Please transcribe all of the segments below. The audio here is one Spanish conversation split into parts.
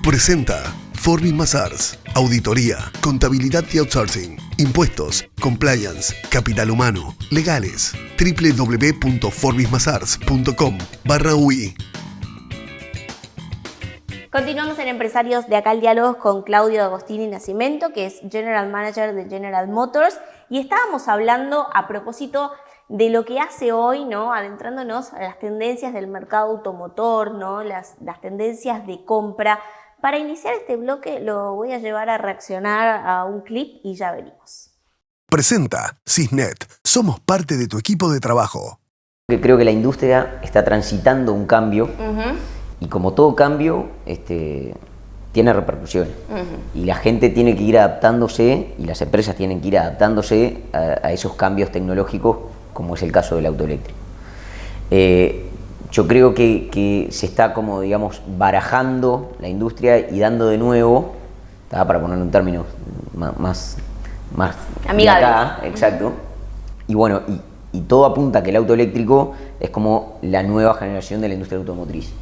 Presenta Forbis Mazars. Auditoría, contabilidad y outsourcing, impuestos, compliance, capital humano, legales. www.forbismazars.com/UI. Continuamos en Empresarios de Acá al Diálogo con Claudio Agostini Nascimento, que es General Manager de General Motors, y estábamos hablando a propósito de lo que hace hoy, ¿no? Adentrándonos a las tendencias del mercado automotor, ¿no? Las tendencias de compra. Para iniciar este bloque lo voy a llevar a reaccionar a un clip y ya venimos. Presenta Cisnet. Somos parte de tu equipo de trabajo. Creo que la industria está transitando un cambio. Y como todo cambio, tiene repercusiones. Y la gente tiene que ir adaptándose, y las empresas tienen que ir adaptándose a esos cambios tecnológicos, como es el caso del auto eléctrico. Yo creo que se está, como digamos, barajando la industria y dando de nuevo, para poner un término más amigable. Acá, exacto. Y bueno, y todo apunta a que el auto eléctrico es como la nueva generación de la industria automotriz.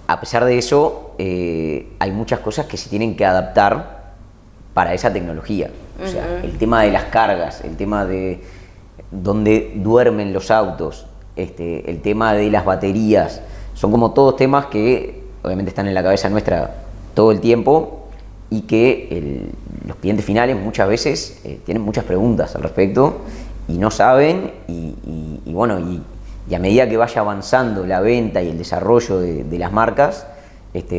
A pesar de eso, hay muchas cosas que se tienen que adaptar para esa tecnología. O sea, el tema de las cargas, el tema de dónde duermen los autos, el tema de las baterías, son como todos temas que obviamente están en la cabeza nuestra todo el tiempo y que los clientes finales muchas veces tienen muchas preguntas al respecto y no saben y bueno, y a medida que vaya avanzando la venta y el desarrollo de las marcas,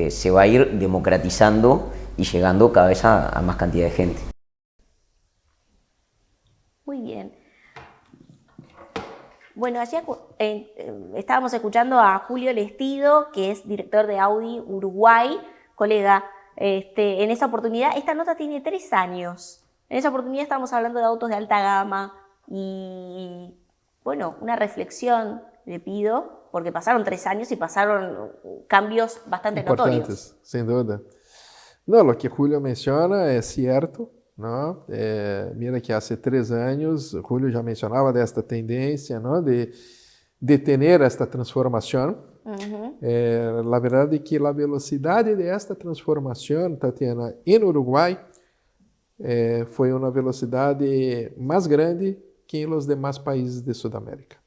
se va a ir democratizando y llegando cada vez a más cantidad de gente. Muy bien. Bueno, allí estábamos escuchando a Julio Lestido, que es director de Audi Uruguay, colega. En esa oportunidad, esta nota tiene 3 años. En esa oportunidad estábamos hablando de autos de alta gama y, bueno, una reflexión le pido, porque pasaron 3 años y pasaron cambios bastante importantes, notorios. sin duda. No, lo que Julio menciona es cierto, ¿no? Mira que hace 3 años Julio ya mencionaba de esta tendencia, ¿no? de tener esta transformación. La verdad es que la velocidad de esta transformación, Tatiana, en Uruguay fue una velocidad más grande que en los demás países de Sudamérica.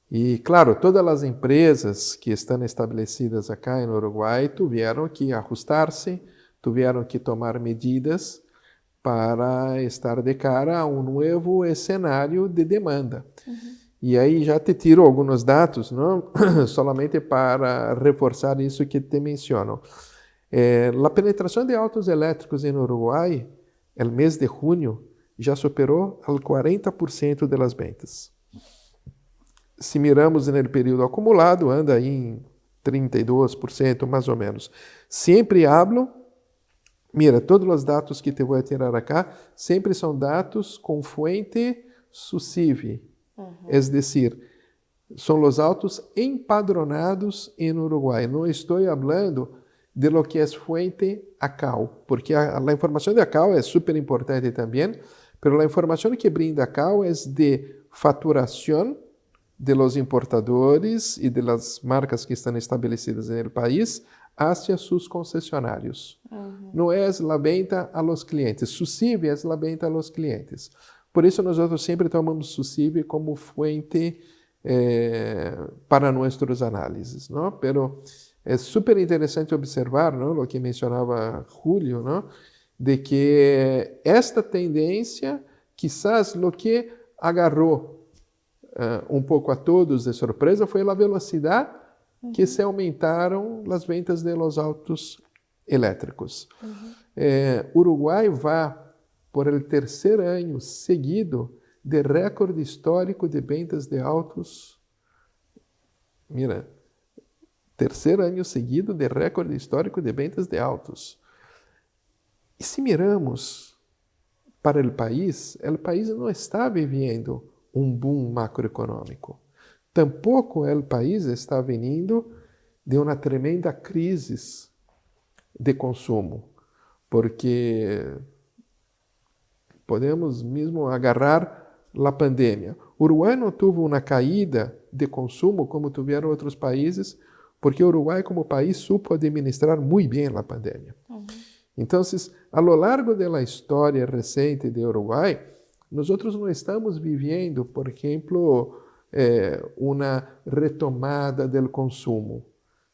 Y claro, todas las empresas que están establecidas acá en Uruguay tuvieron que ajustarse, tuvieron que tomar medidas para estar de cara a un nuevo escenario de demanda. E aí já te tiro alguns dados, não? Solamente para reforçar isso que te menciono. A penetração de autos elétricos em Uruguai, no mês de junho, já superou al 40% das vendas. Se miramos no período acumulado, anda aí em 32%, mais ou menos. Sempre hablo, mira, todos os dados que te vou tirar acá, sempre são dados com fuente SUSIV. Es decir, son los autos empadronados en Uruguay. No estoy hablando de lo que es fuente ACAO, porque la información de ACAO es súper importante también, pero la información que brinda ACAO es de facturación de los importadores y de las marcas que están establecidas en el país hacia sus concesionarios. No es la venta a los clientes, SUSIV es la venta a los clientes. Por isso, nós sempre tomamos SUSIV como fuente para nossas análises, não? Pero é super interessante observar, não, o que mencionava Julio, não, de que esta tendência, quizás o que agarrou um pouco a todos de surpresa foi a velocidade que se aumentaram as vendas de los autos elétricos. Uruguai vai por el 3º ano seguido de recorde histórico de vendas de autos. Mira, 3º ano seguido de recorde histórico de vendas de autos. E se miramos para o país não está vivendo um boom macroeconômico. Tampouco o país está vindo de uma tremenda crise de consumo, porque podemos mesmo agarrar a pandemia. O Uruguai não teve uma caída de consumo como tiveram outros países porque Uruguay como país supo administrar muy bien la pandemia. Entonces, a lo largo de la historia reciente de Uruguay, nosotros no estamos viviendo, por ejemplo, una retomada del consumo.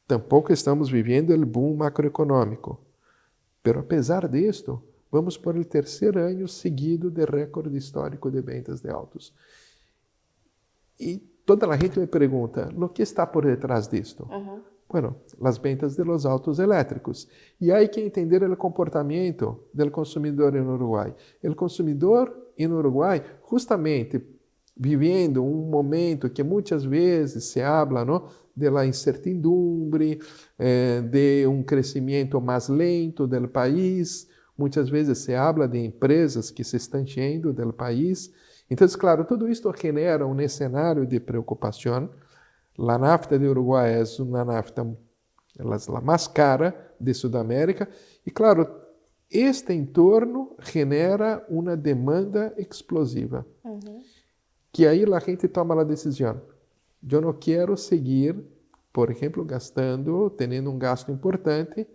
Tampoco estamos viviendo el boom macroeconómico. Pero apesar disto, vamos por el tercer año seguido de récord histórico de ventas de autos. E toda a gente me pergunta, o que está por detrás disto? Bueno, as ventas de los autos elétricos. E há que entender o comportamento do consumidor em Uruguai. O consumidor em Uruguai, justamente vivendo um momento que muitas vezes se habla, ¿no?, de la incertidumbre, de um crescimento mais lento do país. Muitas vezes se habla de empresas que se estão yendo do país. Então, claro, tudo isto genera um cenário de preocupação. A nafta de Uruguai é uma nafta a mais cara de Sudamérica. E, claro, este entorno genera uma demanda explosiva. Que aí a gente toma a decisão. Eu não quero seguir, por exemplo, tendo um gasto importante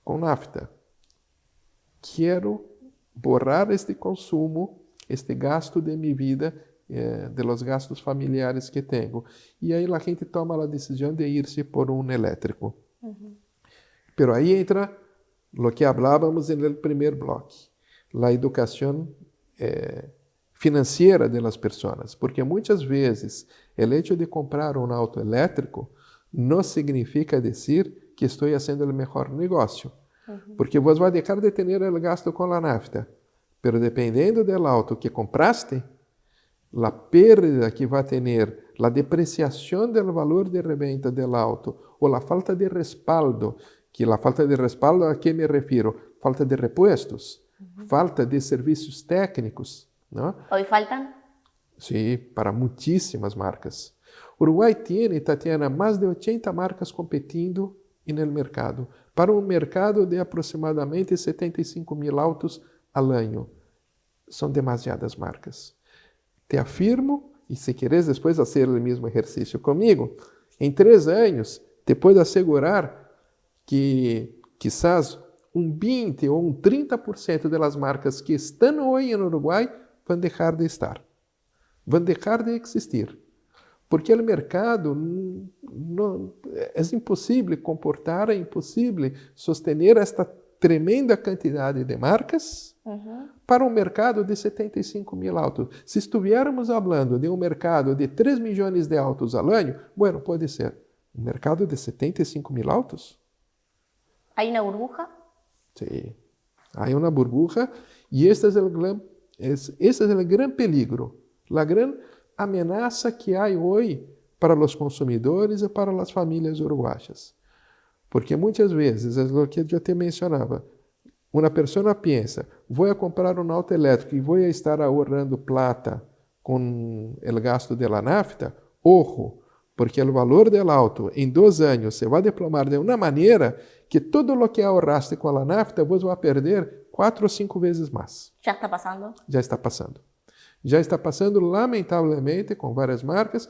com nafta. Quero borrar este consumo, este gasto de minha vida, de los gastos familiares que tenho. E aí a gente toma a decisão de ir-se por um elétrico. Pero aí entra o que falávamos no primeiro bloco, a educação financeira das pessoas, porque muitas vezes o hecho de comprar um auto elétrico não significa dizer que estou fazendo o melhor negócio, porque você vai deixar de ter o gasto com a nafta, pero dependendo do auto que compraste, a pérdida que vai ter, a depreciação do valor de revenda do auto ou a falta de respaldo, que a falta de respaldo a que me refiro? Falta de repuestos, falta de serviços técnicos. ¿No? ¿Hoy faltan? Sí, para muchísimas marcas. Uruguay tiene, Tatiana, más de 80 marcas competindo en el mercado, para un mercado de aproximadamente 75.000 autos al año. Son demasiadas marcas. Te afirmo, y si quieres después hacer el mismo ejercicio conmigo, en 3 años te puedo asegurar que quizás un 20 o un 30% de las marcas que están hoy en Uruguay vão deixar de estar, vão deixar de existir, porque o mercado é impossível comportar, é impossível sostener esta tremenda quantidade de marcas para um mercado de 75.000 autos. Se estivéssemos falando de um mercado de 3 milhões de autos ao ano, bueno, pode ser. Um mercado de 75.000 autos? ¿Hay una burbuja? Sí, hay una burbuja y este es el gran peligro, la gran amenaza que hay hoy para los consumidores y para las familias uruguayas. Porque muchas veces, es lo que yo te mencionaba, una persona piensa, voy a comprar un auto eléctrico y voy a estar ahorrando plata con el gasto de la nafta. Ojo, porque el valor del auto en 2 años se va a desplomar de una manera que todo lo que ahorraste con la nafta vos va a perder 4 o 5 veces más. ¿Ya está pasando? Já está passando. Já está passando, lamentavelmente, com várias marcas.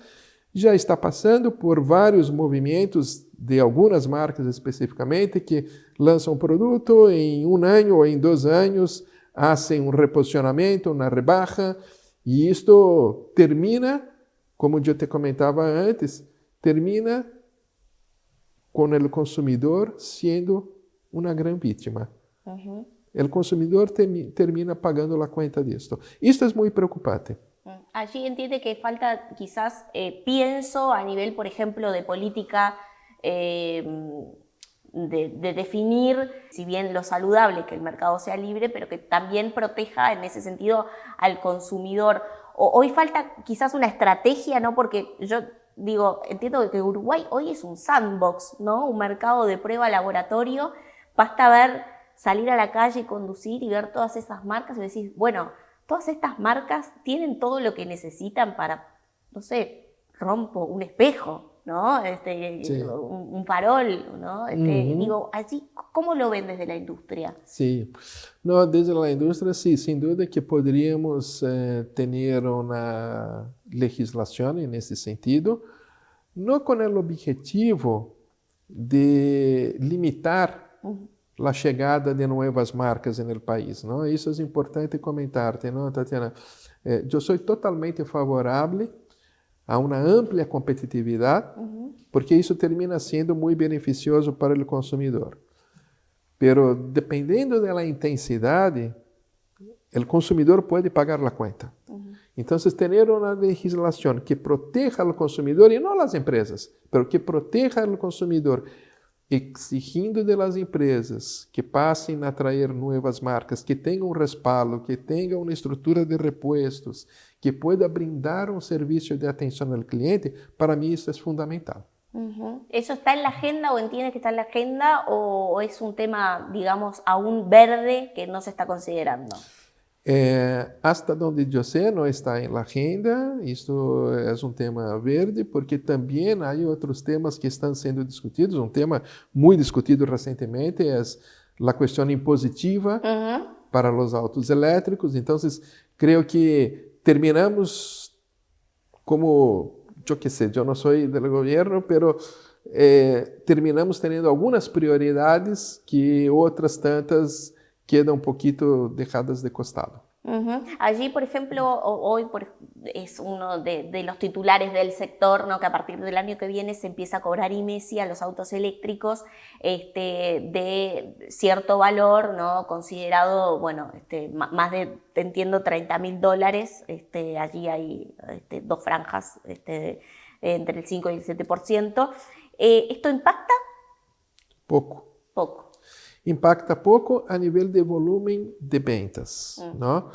Já está passando por vários movimentos de algumas marcas especificamente que lançam um produto em 1 ano ou em 2 anos, fazem um reposicionamento, uma rebaja, e isto termina, como eu te comentava antes, termina com o consumidor sendo uma grande vítima. O consumidor termina pagando a conta disto. Isto é muito preocupante. Allí entiende que falta quizás, pienso a nivel, por ejemplo, de política, de definir, si bien lo saludable, que el mercado sea libre, pero que también proteja en ese sentido al consumidor. Hoy falta quizás una estrategia, ¿no? Porque yo digo, entiendo que Uruguay hoy es un sandbox, ¿no? Un mercado de prueba laboratorio. Basta ver, salir a la calle, conducir y ver todas esas marcas y decir, bueno, todas estas marcas tienen todo lo que necesitan para, no sé, rompo un espejo, ¿no? Sí. Un farol, ¿no? Digo, allí, ¿cómo lo ven desde la industria? Sí, no, desde la industria sí, sin duda que podríamos tener una legislación en ese sentido, no con el objetivo de limitar a chegada de novas marcas no país, não? Isso é importante comentar-te, não, Tatiana? Eu sou totalmente favorável a uma ampla competitividade, porque isso termina sendo muito beneficioso para o consumidor. Pero dependendo da intensidade, o consumidor pode pagar a conta. Então, ter uma legislação que proteja ao consumidor, e não as empresas, mas que proteja ao consumidor, exigindo das empresas que passem a atrair novas marcas, que tenham um respaldo, que tenham uma estrutura de repuestos, que pueda brindar um serviço de atenção ao cliente, para mim isso é fundamental. ¿Eso está en la agenda o entiendes que está en la agenda o es un tema, digamos, aún verde que no se está considerando? Hasta donde eu sei, não está em agenda, isto é um tema verde, porque também há outros temas que estão sendo discutidos. Um tema muito discutido recentemente é a questão impositiva para os autos elétricos. Então, creio que terminamos como, eu que sei, eu não sou do governo, mas terminamos tendo algumas prioridades que outras tantas quedan un poquito dejadas de costado. Allí, por ejemplo, hoy es uno de los titulares del sector, ¿no? Que a partir del año que viene se empieza a cobrar IMESI a los autos eléctricos de cierto valor, ¿no? Considerado, bueno, más de, entiendo, $30.000. Allí hay dos franjas entre el 5 y el 7%. ¿Esto impacta? Poco. Poco. Impacta pouco a nível de volume de ventas. Não?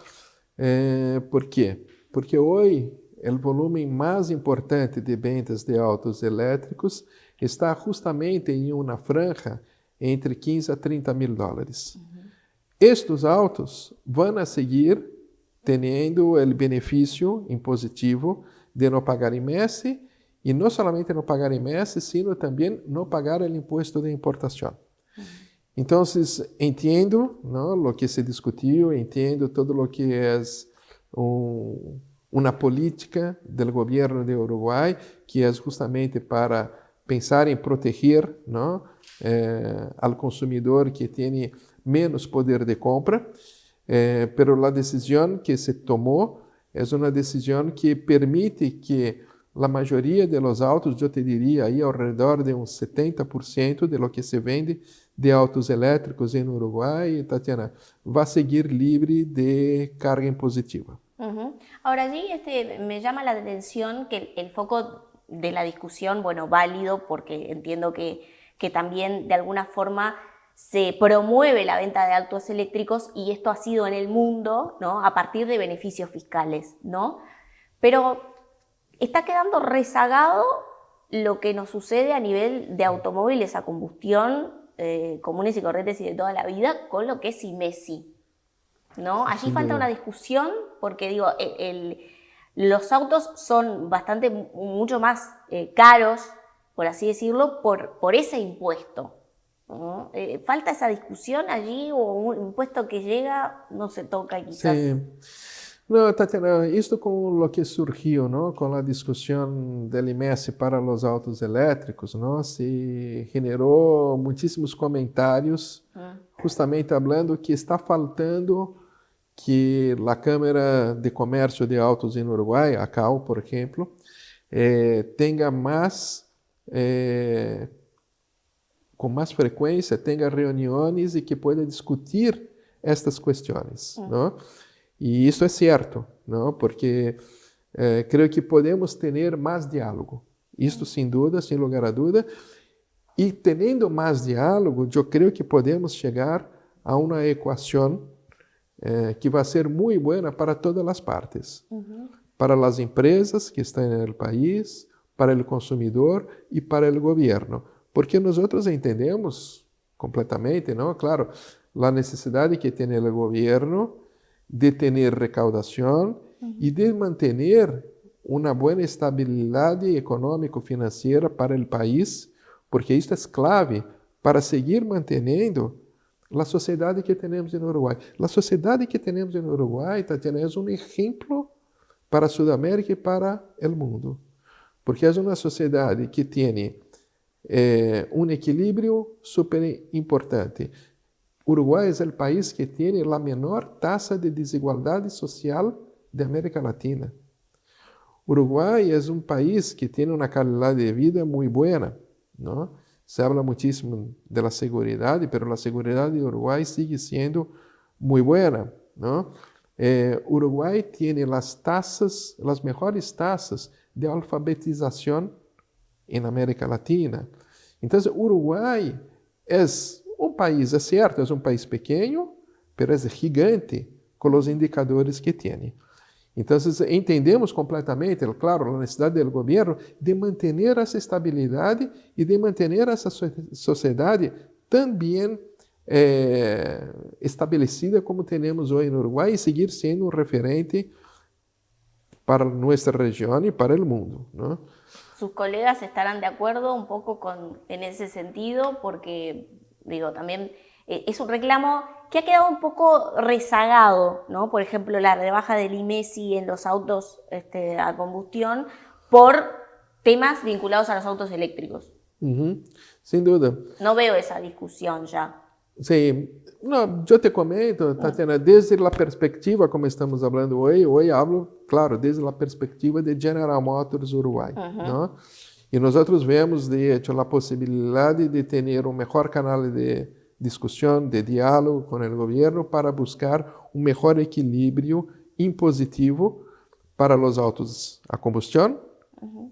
Por quê? Porque hoje o volume mais importante de vendas de autos elétricos está justamente em uma franja entre 15 a 30 mil dólares. Estes autos vão a seguir tendo o benefício impositivo de não pagar IMESI e não somente não pagar IMESI, sino também não pagar o imposto de importação. Então, entendo, não, o que se discutiu, entendo todo o que é uma política do governo de Uruguai, que é justamente para pensar em proteger, não, ao consumidor que tem menos poder de compra, pero a decisão que se tomou é uma decisão que permite que a maioria dos autos, eu te diria, aí ao redor de uns 70% de lo que se vende de autos elétricos em Uruguai, Tatiana, vai seguir livre de carga impositiva. Ahora allí me llama la atención que el foco de la discusión, bueno, válido, porque entiendo que también de alguna forma se promueve la venta de autos eléctricos y esto ha sido en el mundo, ¿no? A partir de beneficios fiscales, ¿no? Pero está quedando rezagado lo que nos sucede a nivel de automóviles a combustión comunes y corrientes y de toda la vida con lo que es IMESI, ¿no? Allí falta una discusión porque, digo, los autos son mucho más caros, por así decirlo, por ese impuesto, ¿no? ¿Falta esa discusión allí o un impuesto que llega, no se toca quizás? Sí. No, Tatiana, esto con lo que surgió, ¿no? Con la discusión del IMESI para los autos eléctricos, ¿no? Se generó muchísimos comentarios justamente hablando que está faltando que la Cámara de Comercio de Autos en Uruguay, a CAU, por ejemplo, tenga más, con más frecuencia, tenga reuniones y que pueda discutir estas cuestiones, ¿no? E isso é certo, não? Porque creio que podemos ter mais diálogo. Isto sem dúvida, sem lugar a dúvida. E tendo mais diálogo, eu creio que podemos chegar a uma equação que vai ser muito boa para todas as partes. Para as empresas que estão no país, para o consumidor e para o governo. Porque nós entendemos completamente, não? Claro, a necessidade que tem o governo de ter recaudação e de manter uma boa estabilidade econômico-financeira para o país, porque isso é clave para seguir mantendo a sociedade que temos no Uruguai. A sociedade que temos no Uruguai, Tatiana, é um exemplo para a Sudamérica e para o mundo, porque é uma sociedade que tem un equilibrio súper importante. Uruguay es el país que tiene la menor tasa de desigualdad social de América Latina. Uruguay es un país que tiene una calidad de vida muy buena, ¿no? Se habla muchísimo de la seguridad, pero la seguridad de Uruguay sigue siendo muy buena, ¿no? Uruguay tiene las mejores tasas de alfabetización en América Latina. Entonces, Uruguay es un país, es cierto, es un país pequeño, pero es gigante con los indicadores que tiene. Entonces, entendemos completamente, claro, la necesidad del gobierno de mantener esa estabilidad y de mantener esa sociedad tan bien estabelecida como tenemos hoy en Uruguay y seguir siendo un referente para nuestra región y para el mundo, ¿no? Sus colegas estarán de acuerdo un poco en ese sentido, porque, digo, también es un reclamo que ha quedado un poco rezagado, ¿no? Por ejemplo, la rebaja del IMESI en los autos a combustión por temas vinculados a los autos eléctricos. Sin duda. No veo esa discusión ya. Sí, no, yo te comento, Tatiana, desde la perspectiva, como estamos hablando hoy hablo, claro, desde la perspectiva de General Motors Uruguay, ¿no? Y nosotros vemos, de hecho, la posibilidad de tener un mejor canal de discusión, de diálogo con el gobierno para buscar un mejor equilibrio impositivo para los autos a combustión,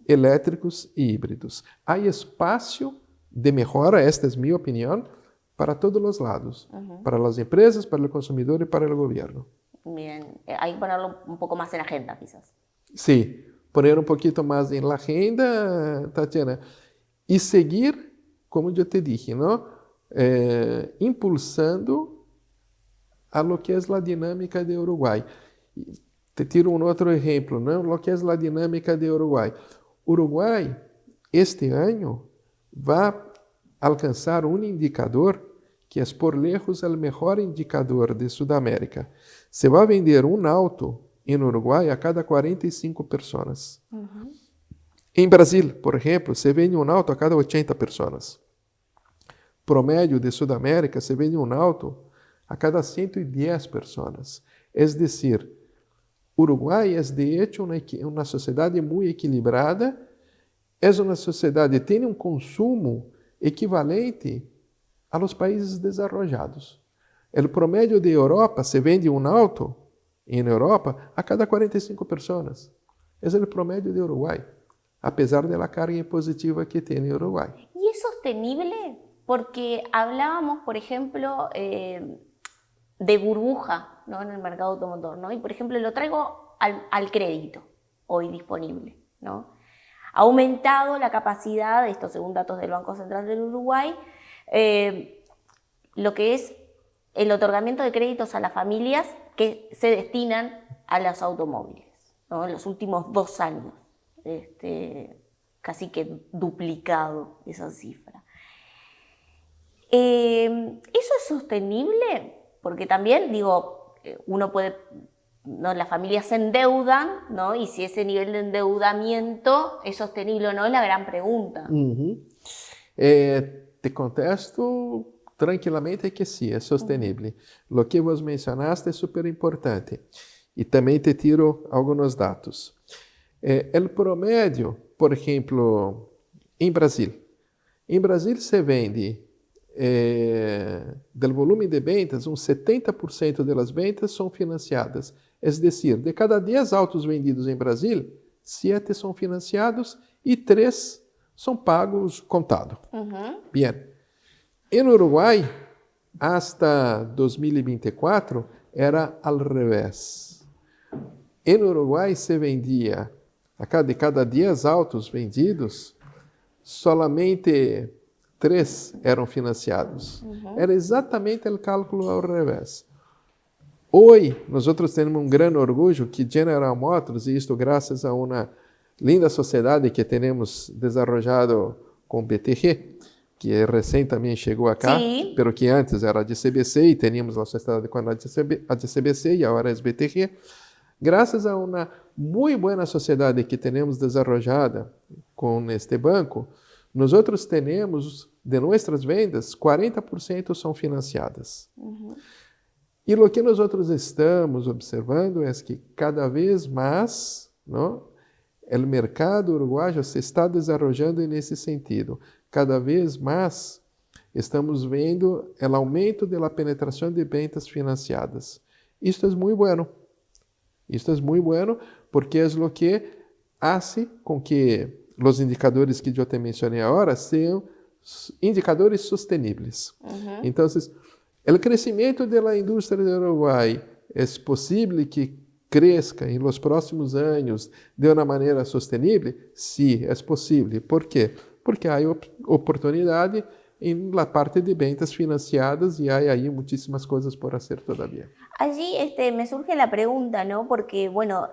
eléctricos y híbridos. Hay espacio de mejora, esta es mi opinión, para todos los lados, para las empresas, para el consumidor y para el gobierno. Bien, hay que ponerlo un poco más en agenda, quizás. Sí, poner un poquito más en la agenda, Tatiana, y seguir, como yo te dije, ¿no? Impulsando a lo que es la dinámica de Uruguay. Te tiro un otro ejemplo, ¿no? Lo que es la dinámica de Uruguay. Uruguay, este año, va a alcanzar un indicador que es por lejos el mejor indicador de Sudamérica. Se va a vender un auto en Uruguay a cada 45 personas. En Brasil, por ejemplo, se vende un auto a cada 80 personas. Promédio de Sudamérica, se vende un auto a cada 110 personas. Es decir, Uruguay es de hecho una sociedad muy equilibrada, es una sociedad que tiene un consumo equivalente a los países desarrollados. El promedio de Europa, se vende un auto en Europa a cada 45 personas. Es el promedio de Uruguay, a pesar de la carga impositiva que tiene Uruguay. ¿Y es sostenible? Porque hablábamos, por ejemplo, de burbuja, ¿no? En el mercado automotor, ¿no? Y, por ejemplo, lo traigo al crédito hoy disponible, ¿no? Ha aumentado la capacidad, esto según datos del Banco Central del Uruguay, lo que es el otorgamiento de créditos a las familias que se destinan a los automóviles, ¿no? En los últimos 2 años, casi que duplicado esa cifra. ¿Eso es sostenible? Porque también, digo, uno puede, ¿no? Las familias se endeudan, ¿no? Y si ese nivel de endeudamiento es sostenible o no, es la gran pregunta. Te contesto tranquilamente que sí, es sostenible. Lo que vos mencionaste es súper importante. Y también te tiro algunos datos. El promedio, por ejemplo, en Brasil se vende del volume de ventas, un 70% de las ventas son financiadas. Es decir, de cada 10 autos vendidos en Brasil, 7 son financiados y 3 son pagos contado. Bien. En Uruguay, hasta 2024, era al revés. En Uruguay se vendía, de cada 10 autos vendidos, solamente 3 eram financiados. Era exatamente o cálculo ao revés. Hoje, nós temos um grande orgulho que General Motors, e isto graças a uma linda sociedade que temos desenvolvido com BTG, que recém também chegou acá, pero que antes era de CBC e teníamos a sociedade com a de CBC e agora é BTG. Graças a uma muito boa sociedade que temos desenvolvida com este banco, Nosotros temos, de nossas vendas, 40% são financiadas. E o que nós estamos observando é que cada vez mais, não, o mercado uruguaio se está desenvolvendo nesse sentido. Cada vez mais estamos vendo o aumento da penetração de ventas financiadas. Isto é muito bueno. Isto é muito bueno porque é o que hace com que os indicadores que eu te mencionei agora sejam indicadores sustentáveis. Então, o crescimento da indústria do Uruguai é possível que cresça em los próximos anos de uma maneira sustentável? Sim, é possível. ¿Por quê? Porque há oportunidade na parte de ventas financiadas y hay ahí muchísimas cosas por hacer todavía. Allí me surge la pregunta, ¿no? Porque, bueno,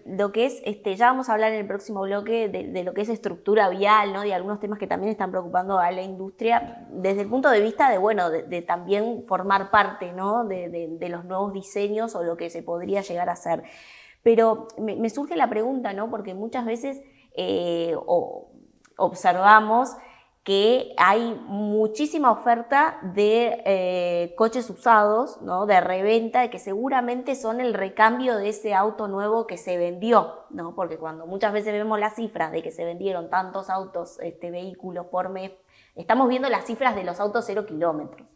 lo que es, ya vamos a hablar en el próximo bloque de lo que es estructura vial, ¿no? Y algunos temas que también están preocupando a la industria desde el punto de vista de, bueno, de también formar parte, ¿no? De los nuevos diseños o lo que se podría llegar a hacer. Pero me surge la pregunta, ¿no? Porque muchas veces observamos que hay muchísima oferta de coches usados, ¿no? De reventa, que seguramente son el recambio de ese auto nuevo que se vendió, ¿no? Porque cuando muchas veces vemos las cifras de que se vendieron tantos autos, vehículos por mes, estamos viendo las cifras de los autos 0 kilómetros.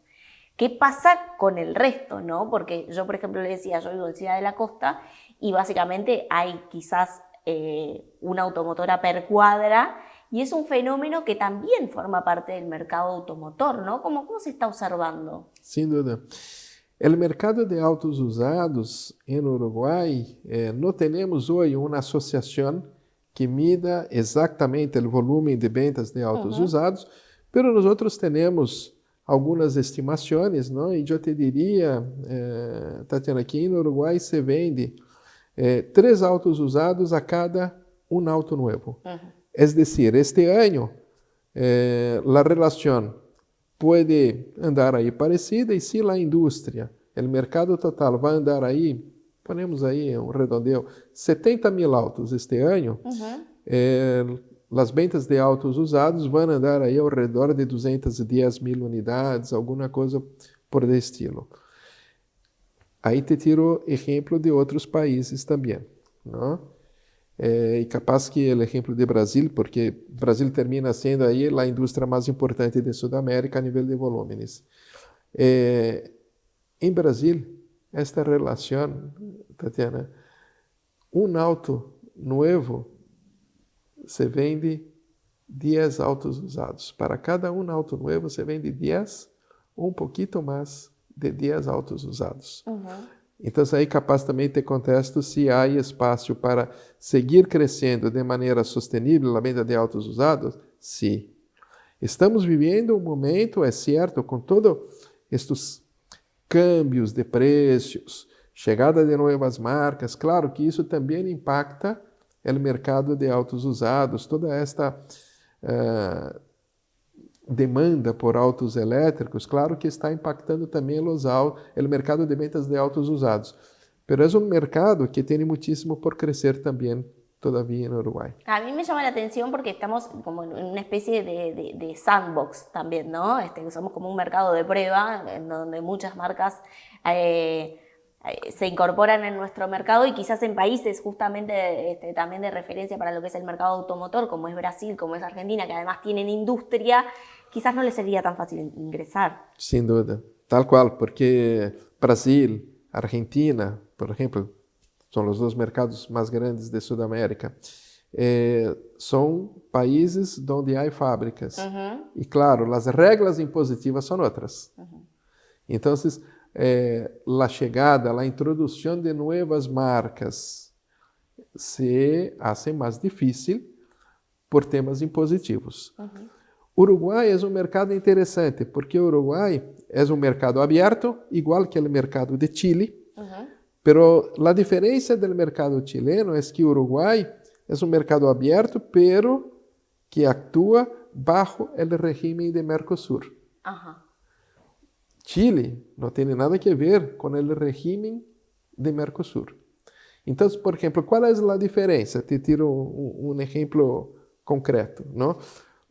¿Qué pasa con el resto, no? Porque yo, por ejemplo, le decía, yo vivo en Ciudad de la Costa y básicamente hay quizás una automotora per cuadra. Y es un fenómeno que también forma parte del mercado automotor, ¿no? ¿Cómo se está observando? Sin duda. El mercado de autos usados en Uruguay, no tenemos hoy una asociación que mida exactamente el volumen de ventas de autos usados, pero nosotros tenemos algunas estimaciones, ¿no? Y yo te diría, Tatiana, que en Uruguay se vende 3 autos usados a cada un auto nuevo. Es decir, este año la relación puede andar ahí parecida y si la industria, el mercado total va a andar ahí, ponemos ahí un redondeo, 70.000 autos este año, las ventas de autos usados van a andar ahí alrededor de 210.000 unidades, alguna cosa por el estilo. Ahí te tiro ejemplo de otros países también, ¿no? E capaz que o exemplo de Brasil, porque Brasil termina sendo aí a indústria mais importante de Sudamérica a nível de volumes. Em Brasil, esta relação, Tatiana, auto novo se vende 10 autos usados. Para cada auto novo se vende 10, um pouquinho mais de 10 autos usados. Então, aí capaz também te contesto se há espaço para seguir crescendo de maneira sustentável a venda de autos usados? Sim. Estamos vivendo um momento, é certo, com todos estes câmbios de preços, chegada de novas marcas, claro que isso também impacta o mercado de autos usados, toda esta demanda por autos elétricos, claro que está impactando também o mercado de ventas de autos usados. Pero é um mercado que tem muitíssimo por crescer também, todavía, no Uruguay. A mí me llama la atención porque estamos como en una especie de sandbox también, ¿no? Somos como un mercado de prueba en donde muchas marcas se incorporan en nuestro mercado y quizás en países justamente también de referencia para lo que es el mercado automotor, como es Brasil, como es Argentina, que además tienen industria, quizás no les sería tan fácil ingresar. Sin duda, tal cual, porque Brasil, Argentina, por ejemplo, son los 2 mercados más grandes de Sudamérica, son países donde hay fábricas. Y claro, las reglas impositivas son otras. Entonces, la chegada, la introducción de nuevas marcas se hace más difícil por temas impositivos. Uruguai é um mercado interessante, porque o Uruguai é um mercado aberto, igual que o mercado de Chile, pero a diferença do mercado chileno é que o Uruguai é um mercado aberto, pero que atua bajo o regime de Mercosur. Chile não tem nada a ver com o regime de Mercosur. Então, por exemplo, qual é a diferença? Te tiro um exemplo concreto, não?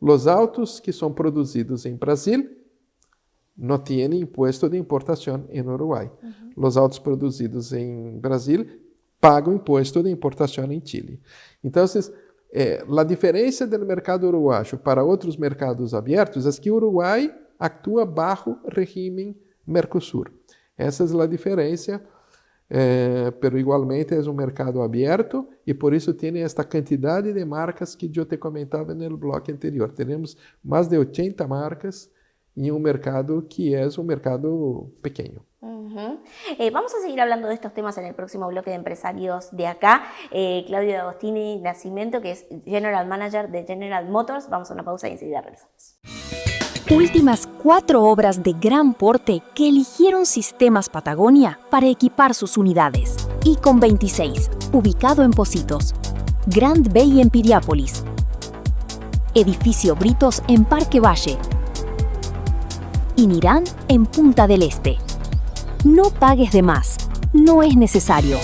Los autos que son producidos en Brasil no tienen impuesto de importación en Uruguay. Los autos producidos en Brasil pagam imposto de importação em Chile. Então, a diferença do mercado uruguaio para outros mercados abertos é que o Uruguai atua bajo regime Mercosur. Essa é a diferença, pero igualmente é um mercado aberto e por isso tem esta quantidade de marcas que eu te comentava no bloco anterior. Temos mais de 80 marcas em um mercado que é um mercado pequeno. Vamos a seguir hablando de estos temas en el próximo bloque de empresarios de acá. Claudio D'Agostini Nascimento, que es General Manager de General Motors. Vamos a una pausa y enseguida regresamos. Últimas 4 obras de gran porte que eligieron Sistemas Patagonia para equipar sus unidades. Icon 26, ubicado en Pocitos. Grand Bay en Piriápolis. Edificio Britos en Parque Valle. Inirán en Punta del Este. No pagues de más, no es necesario.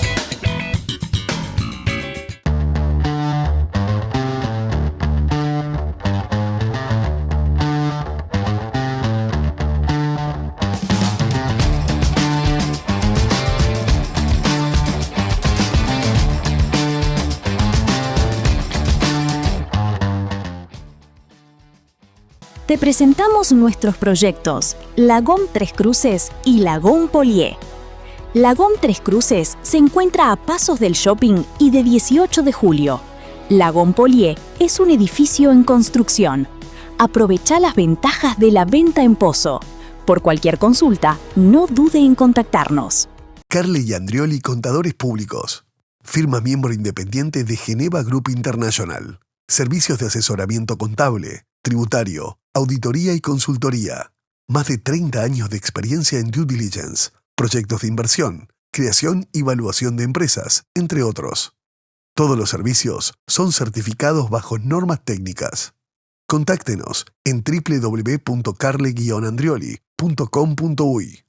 Te presentamos nuestros proyectos Lagom Tres Cruces y Lagom Polié. Lagom Tres Cruces se encuentra a pasos del shopping y de 18 de julio. Lagom Polié es un edificio en construcción. Aprovecha las ventajas de la venta en pozo. Por cualquier consulta, no dude en contactarnos. Carle y Andrioli Contadores Públicos. Firma miembro independiente de Geneva Group International. Servicios de asesoramiento contable, tributario, auditoría y consultoría. Más de 30 años de experiencia en due diligence, proyectos de inversión, creación y evaluación de empresas, entre otros. Todos los servicios son certificados bajo normas técnicas. Contáctenos en www.carle-andrioli.com.uy.